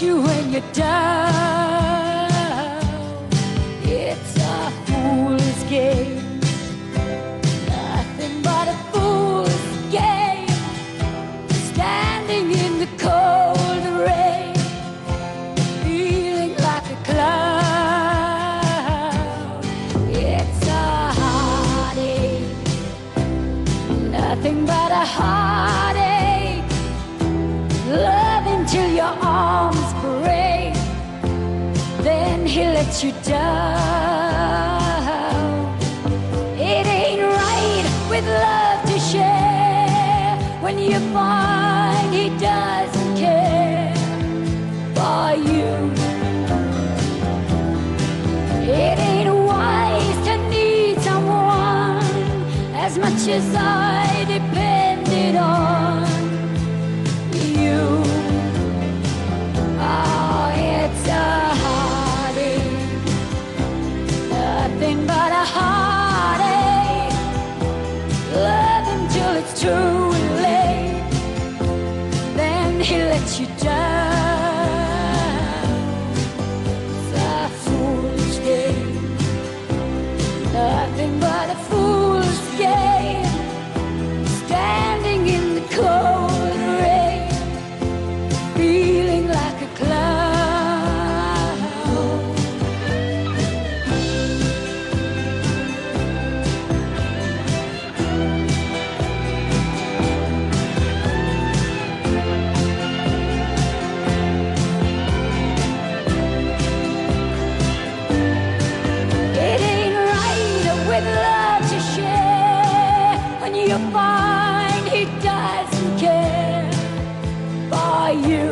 you when you're down. It's a fool's game, nothing but a fool's game. Standing in the cold rain, feeling like a clown. It's a heartache, nothing but a heartache. Love until your arms break, then he lets you down. It ain't right with love to share when you find he doesn't care for you. It ain't wise to need someone as much as I depended on you. Oh, it's a heartache, nothing but a heartache. Love until it's too late, then he lets you down. It's a fool's game, nothing but a fool's game. Standing in the cold rain, feeling like a clown. It ain't right with love to share when you find he doesn't care for you.